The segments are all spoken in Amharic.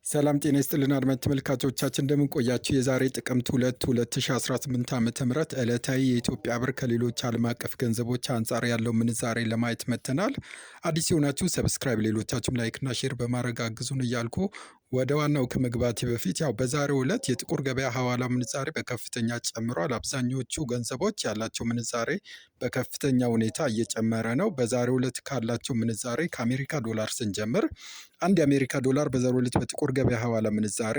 ሰላም ጤና ይስጥልን አድማጭ ተመልካቾቻችን እንደምን ቆያችሁ? የዛሬ ጥቅምት 2 2018 ዓ.ም ዕለታዊ የኢትዮጵያ ብር ከሌሎች ዓለም አቀፍ ገንዘቦች አንጻር ያለው ምንዛሬ ለማየት መጥተናል። አዲስ የሆናችሁ ሰብስክራይብ፣ ሌሎቻችሁም ላይክና ሼር በማድረግ አግዙን እያልኩ ወደ ዋናው ከመግባቴ በፊት በዛሬው ዕለት የጥቁር ገበያ ሐዋላ ምንዛሬ በከፍተኛ ጨምሯል። አብዛኞቹ ገንዘቦች ያላቸው ምንዛሬ በከፍተኛ ሁኔታ እየጨመረ ነው። በዛሬው ዕለት ካላቸው ምንዛሬ ከአሜሪካ ዶላር ስንጀምር አንድ የአሜሪካ ዶላር በዛሬው ዕለት በጥቁር ገበያ ሐዋላ ምንዛሬ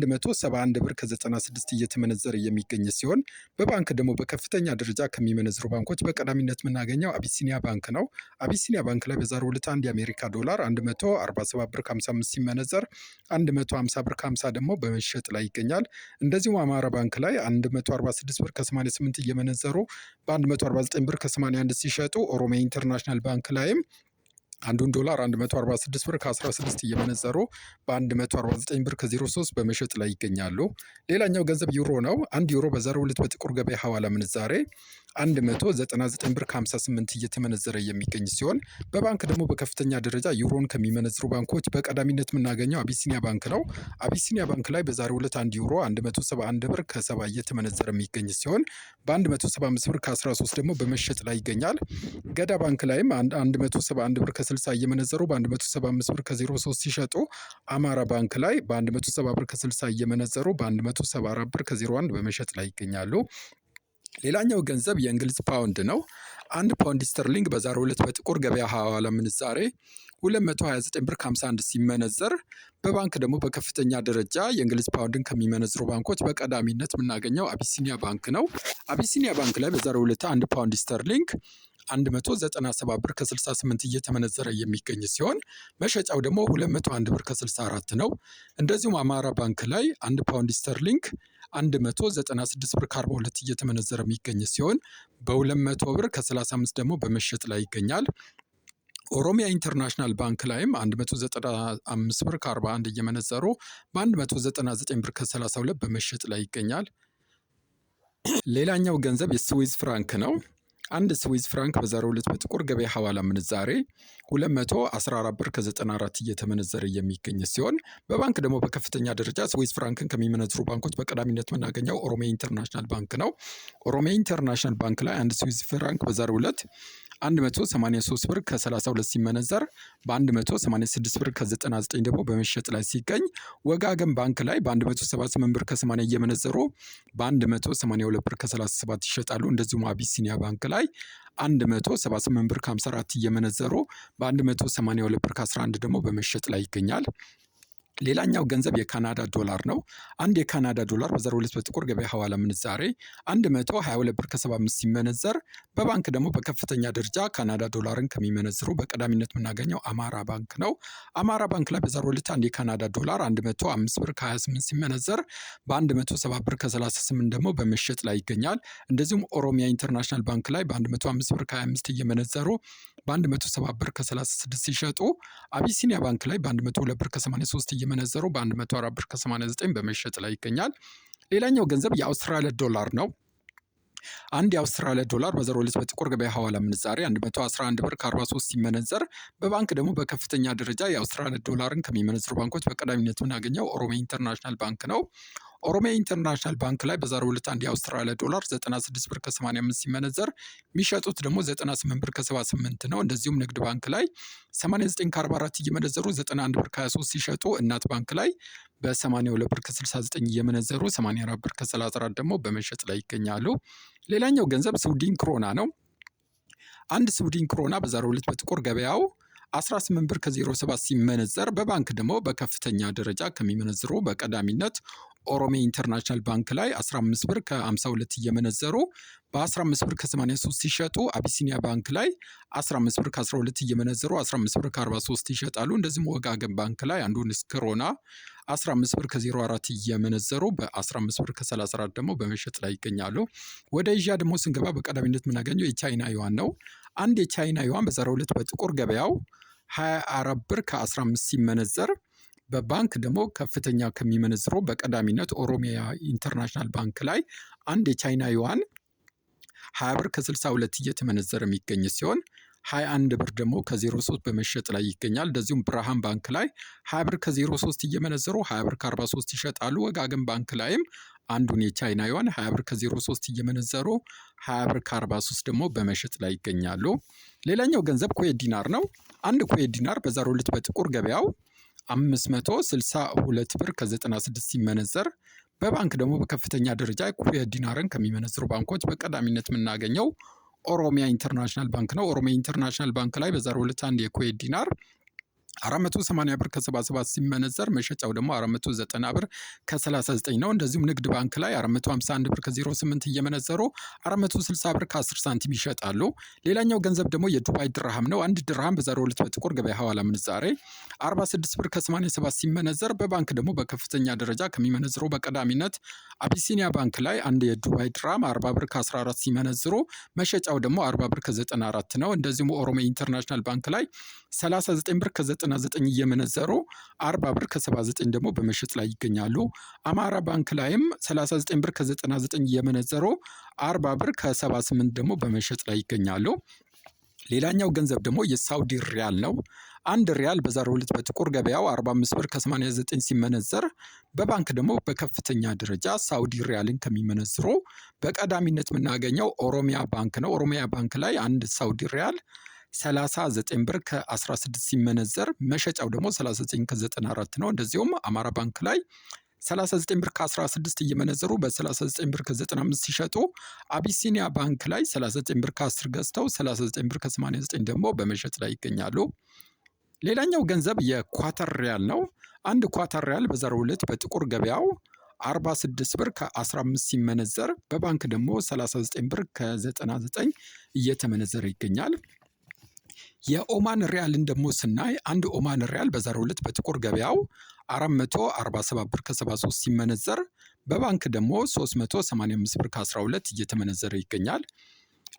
171 ብር ከ96 እየተመነዘረ የሚገኝ ሲሆን በባንክ ደግሞ በከፍተኛ ደረጃ ከሚመነዝሩ ባንኮች በቀዳሚነት የምናገኘው አቢሲኒያ ባንክ ነው። አቢሲኒያ ባንክ ላይ በዛሬው ዕለት አንድ የአሜሪካ ዶላር 147 ብር ከ55 ሲመነዘር 150 ብር ከ50 ደግሞ በመሸጥ ላይ ይገኛል። እንደዚሁም አማራ ባንክ ላይ 146 ብር ከ88 እየመነዘሩ በ149 ብር ከ81 ሲሸጡ ኦሮሚያ ኢንተርናሽናል ባንክ ላይም አንዱን ዶላር 146 ብር ከ16 እየመነዘሩ በ149 ብር ከ03 በመሸጥ ላይ ይገኛሉ። ሌላኛው ገንዘብ ዩሮ ነው። አንድ ዩሮ በዛሬው ዕለት በጥቁር ገበያ ሐዋላ ምንዛሬ 199 ብር ከ58 እየተመነዘረ የሚገኝ ሲሆን በባንክ ደግሞ በከፍተኛ ደረጃ ዩሮን ከሚመነዝሩ ባንኮች በቀዳሚነት የምናገኘው አቢሲኒያ ባንክ ነው። አቢሲኒያ ባንክ ላይ በዛሬው ዕለት 1 ዩሮ 171 ብር ከ70 እየተመነዘረ የሚገኝ ሲሆን በ175 ብር ከ13 ደግሞ በመሸጥ ላይ ይገኛል። ገዳ ባንክ ላይም 171 ብር ከ60 እየመነዘሩ በ175 ብር ከ03 ሲሸጡ አማራ ባንክ ላይ በ170 ብር ከ60 እየመነዘሩ በ174 ብር ከ01 በመሸጥ ላይ ይገኛሉ። ሌላኛው ገንዘብ የእንግሊዝ ፓውንድ ነው። አንድ ፓውንድ ስተርሊንግ በዛሬው ዕለት በጥቁር ገበያ ሐዋላ ምንዛሬ 229 ብር ከ51 ሲመነዘር በባንክ ደግሞ በከፍተኛ ደረጃ የእንግሊዝ ፓውንድን ከሚመነዝሩ ባንኮች በቀዳሚነት የምናገኘው አቢሲኒያ ባንክ ነው። አቢሲኒያ ባንክ ላይ በዛሬው ዕለት አንድ ፓውንድ ስተርሊንግ 197 ብር ከ68 እየተመነዘረ የሚገኝ ሲሆን መሸጫው ደግሞ 201 ብር ከ64 ነው። እንደዚሁም አማራ ባንክ ላይ 1 ፓውንድ ስተርሊንግ 196 ብር ከ42 እየተመነዘረ የሚገኝ ሲሆን በ200 ብር ከ35 ደግሞ በመሸጥ ላይ ይገኛል። ኦሮሚያ ኢንተርናሽናል ባንክ ላይም 195 ብር ከ41 እየመነዘሩ በ199 ብር ከ32 በመሸጥ ላይ ይገኛል። ሌላኛው ገንዘብ የስዊዝ ፍራንክ ነው። አንድ ስዊዝ ፍራንክ በዛሬው ዕለት በጥቁር ገበያ ሐዋላ ምንዛሬ 214 ብር ከ94 እየተመነዘረ የሚገኝ ሲሆን በባንክ ደግሞ በከፍተኛ ደረጃ ስዊዝ ፍራንክን ከሚመነዝሩ ባንኮች በቀዳሚነት የምናገኘው ኦሮሚያ ኢንተርናሽናል ባንክ ነው። ኦሮሚያ ኢንተርናሽናል ባንክ ላይ አንድ ስዊዝ ፍራንክ በዛሬው ዕለት 183 ብር ከ32 ሲመነዘር በ186 ብር ከ99 ደግሞ በመሸጥ ላይ ሲገኝ ወጋገን ባንክ ላይ በ178 ብር ከ80 እየመነዘሩ በ182 ብር ከ37 ይሸጣሉ። እንደዚሁም አቢሲኒያ ባንክ ላይ 178 ብር ከ54 እየመነዘሩ በ182 ብር ከ11 ደግሞ በመሸጥ ላይ ይገኛል። ሌላኛው ገንዘብ የካናዳ ዶላር ነው። አንድ የካናዳ ዶላር በዛሬው ዕለት በጥቁር ገበያ ሐዋላ ምንዛሬ 122 ብር ከ75 ሲመነዘር በባንክ ደግሞ በከፍተኛ ደረጃ ካናዳ ዶላርን ከሚመነዝሩ በቀዳሚነት የምናገኘው አማራ ባንክ ነው። አማራ ባንክ ላይ በዛሬው ዕለት አንድ የካናዳ ዶላር 105 ብር ከ28 ሲመነዘር በ170 ብር ከ38 ደግሞ በመሸጥ ላይ ይገኛል። እንደዚሁም ኦሮሚያ ኢንተርናሽናል ባንክ ላይ በ105 ብር ከ25 እየመነዘሩ በ170 ብር ከ36 ሲሸጡ አቢሲኒያ ባንክ ላይ በ102 ብር ከ83 እየመነዘሩ በ104 ብር ከ89 በመሸጥ ላይ ይገኛል። ሌላኛው ገንዘብ የአውስትራሊያ ዶላር ነው። አንድ የአውስትራሊያ ዶላር በዛሬው ዕለት በጥቁር ገበያ ሐዋላ ምንዛሬ 111 ብር ከ43 ሲመነዘር በባንክ ደግሞ በከፍተኛ ደረጃ የአውስትራሊያ ዶላርን ከሚመነዝሩ ባንኮች በቀዳሚነት የምናገኘው ኦሮሚያ ኢንተርናሽናል ባንክ ነው። ኦሮሚያ ኢንተርናሽናል ባንክ ላይ በዛሬው ዕለት አንድ የአውስትራሊያ ዶላር 96 ብር ከ85 ሲመነዘር የሚሸጡት ደግሞ 98 ብር ከ78 ነው። እንደዚሁም ንግድ ባንክ ላይ 89 ከ44 እየመነዘሩ 91 ብር ከ23 ሲሸጡ እናት ባንክ ላይ በ82 ብር ከ69 እየመነዘሩ 84 ብር ከ34 ደግሞ በመሸጥ ላይ ይገኛሉ። ሌላኛው ገንዘብ ስዊድን ክሮና ነው። አንድ ስዊድን ክሮና በዛሬው ዕለት በጥቁር ገበያው 18 ብር ከ07 ሲመነዘር በባንክ ደግሞ በከፍተኛ ደረጃ ከሚመነዝሩ በቀዳሚነት ኦሮሚያ ኢንተርናሽናል ባንክ ላይ 15 ብር ከ52 እየመነዘሩ በ15 ብር ከ83 ሲሸጡ አቢሲኒያ ባንክ ላይ 15 ብር ከ12 እየመነዘሩ 15 ብር ከ43 ይሸጣሉ። እንደዚሁም ወጋገን ባንክ ላይ አንዱን ክሮና 15 ብር ከ04 እየመነዘሩ በ15 ብር ከ34 ደግሞ በመሸጥ ላይ ይገኛሉ። ወደ ኤዥያ ደግሞ ስንገባ በቀዳሚነት የምናገኘው የቻይና ዩዋን ነው። አንድ የቻይና ዩዋን በዛሬው ዕለት በጥቁር ገበያው 24 ብር ከ15 ሲመነዘር በባንክ ደግሞ ከፍተኛ ከሚመነዝረው በቀዳሚነት ኦሮሚያ ኢንተርናሽናል ባንክ ላይ አንድ የቻይና ዩዋን 20 ብር ከ62 እየተመነዘረ የሚገኝ ሲሆን 21 ብር ደግሞ ከ03 በመሸጥ ላይ ይገኛል። እንደዚሁም ብርሃን ባንክ ላይ 20 ብር ከ03 እየመነዘሩ 20 ብር ከ43 ይሸጣሉ። ወጋገን ባንክ ላይም አንዱን የቻይና ዩዋን 20 ብር ከ03 እየመነዘሩ 20 ብር ከ43 ደግሞ በመሸጥ ላይ ይገኛሉ። ሌላኛው ገንዘብ ኩዌት ዲናር ነው። አንድ ኩዌት ዲናር በዛሬው ዕለት በጥቁር ገበያው 562 ብር ከ96 ሲመነዘር በባንክ ደግሞ በከፍተኛ ደረጃ ኩዌት ዲናርን ከሚመነዝሩ ባንኮች በቀዳሚነት የምናገኘው ኦሮሚያ ኢንተርናሽናል ባንክ ነው። ኦሮሚያ ኢንተርናሽናል ባንክ ላይ በዛሬው ዕለት አንድ የኩዌት ዲናር 480 ብር ከ77 ሲመነዘር መሸጫው ደግሞ 490 ብር ከ39 ነው። እንደዚሁም ንግድ ባንክ ላይ 451 ብር ከ08 እየመነዘሩ 460 ብር ከ10 ሳንቲም ይሸጣሉ። ሌላኛው ገንዘብ ደግሞ የዱባይ ድርሃም ነው። አንድ ድርሃም በዛሬው ዕለት በጥቁር ገበያ ሐዋላ ምንዛሬ 46 ብር ከ87 ሲመነዘር በባንክ ደግሞ በከፍተኛ ደረጃ ከሚመነዝሩ በቀዳሚነት አቢሲኒያ ባንክ ላይ አንድ የዱባይ ድርሃም 40 ብር ከ14 ሲመነዝሩ መሸጫው ደግሞ 40 ብር ከ94 ነው። እንደዚሁም ኦሮሚያ ኢንተርናሽናል ባንክ ላይ 39 ብር ከ99 እየመነዘሩ 40 ብር ከ79 ደግሞ በመሸጥ ላይ ይገኛሉ። አማራ ባንክ ላይም 39 ብር ከ99 እየመነዘሩ 40 ብር ከ78 ደግሞ በመሸጥ ላይ ይገኛሉ። ሌላኛው ገንዘብ ደግሞ የሳውዲ ሪያል ነው። አንድ ሪያል በዛሬው ዕለት በጥቁር ገበያው 45 ብር ከ89 ሲመነዘር በባንክ ደግሞ በከፍተኛ ደረጃ ሳውዲ ሪያልን ከሚመነዝሩ በቀዳሚነት የምናገኘው ኦሮሚያ ባንክ ነው። ኦሮሚያ ባንክ ላይ አንድ ሳውዲ ሪያል 39 ብር ከ16 ሲመነዘር መሸጫው ደግሞ 39 ከ94 ነው። እንደዚሁም አማራ ባንክ ላይ 39 ብር ከ16 እየመነዘሩ በ39 ብር ከ95 ሲሸጡ አቢሲኒያ ባንክ ላይ 39 ብር ከ10 ገዝተው 39 ብር ከ89 ደግሞ በመሸጥ ላይ ይገኛሉ። ሌላኛው ገንዘብ የኳተር ሪያል ነው። አንድ ኳተር ሪያል በዛሬው ዕለት በጥቁር ገበያው 46 ብር ከ15 ሲመነዘር በባንክ ደግሞ 39 ብር ከ99 እየተመነዘረ ይገኛል። የኦማን ሪያልን ደግሞ ስናይ አንድ ኦማን ሪያል በዛሬው ዕለት በጥቁር ገበያው 447 ብር ከ73 ሲመነዘር በባንክ ደግሞ 385 ብር ከ12 እየተመነዘረ ይገኛል።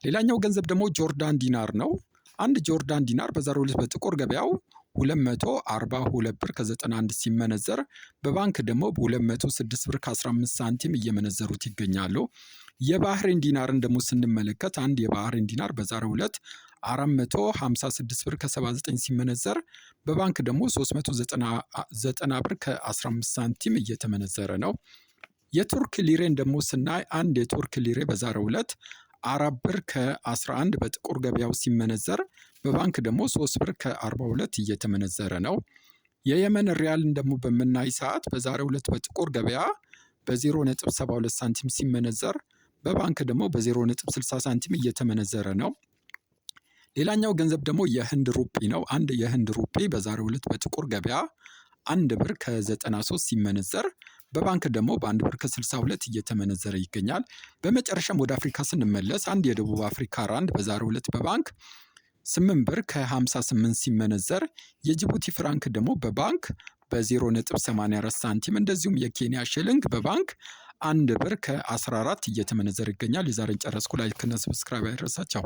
ሌላኛው ገንዘብ ደግሞ ጆርዳን ዲናር ነው። አንድ ጆርዳን ዲናር በዛሬው ዕለት በጥቁር ገበያው 242 ብር ከ91 ሲመነዘር በባንክ ደግሞ 206 ብር ከ15 ሳንቲም እየመነዘሩት ይገኛሉ። የባህሬን ዲናርን ደግሞ ስንመለከት አንድ የባህሬን ዲናር በዛሬው ዕለት 456 ብር ከ79 ሲመነዘር በባንክ ደግሞ 390 ብር ከ15 ሳንቲም እየተመነዘረ ነው። የቱርክ ሊሬን ደግሞ ስናይ አንድ የቱርክ ሊሬ በዛሬው ዕለት 4 ብር ከ11 በጥቁር ገበያው ሲመነዘር በባንክ ደግሞ 3 ብር ከ42 እየተመነዘረ ነው። የየመን ሪያልን ደግሞ በምናይ ሰዓት በዛሬው ዕለት በጥቁር ገበያ በ0.72 ሳንቲም ሲመነዘር በባንክ ደግሞ በ0.60 ሳንቲም እየተመነዘረ ነው። ሌላኛው ገንዘብ ደግሞ የህንድ ሩፒ ነው። አንድ የህንድ ሩፒ በዛሬው ዕለት በጥቁር ገበያ 1 ብር ከ93 ሲመነዘር በባንክ ደግሞ በ1 ብር ከ62 እየተመነዘረ ይገኛል። በመጨረሻም ወደ አፍሪካ ስንመለስ አንድ የደቡብ አፍሪካ ራንድ በዛሬው ዕለት በባንክ 8 ብር ከ58 ሲመነዘር የጅቡቲ ፍራንክ ደግሞ በባንክ በ0.84 ሳንቲም እንደዚሁም የኬንያ ሽልንግ በባንክ 1 ብር ከ14 እየተመነዘረ ይገኛል። የዛሬን ጨረስኩ። ላይክ እና ሰብስክራይብ አይረሳቸው።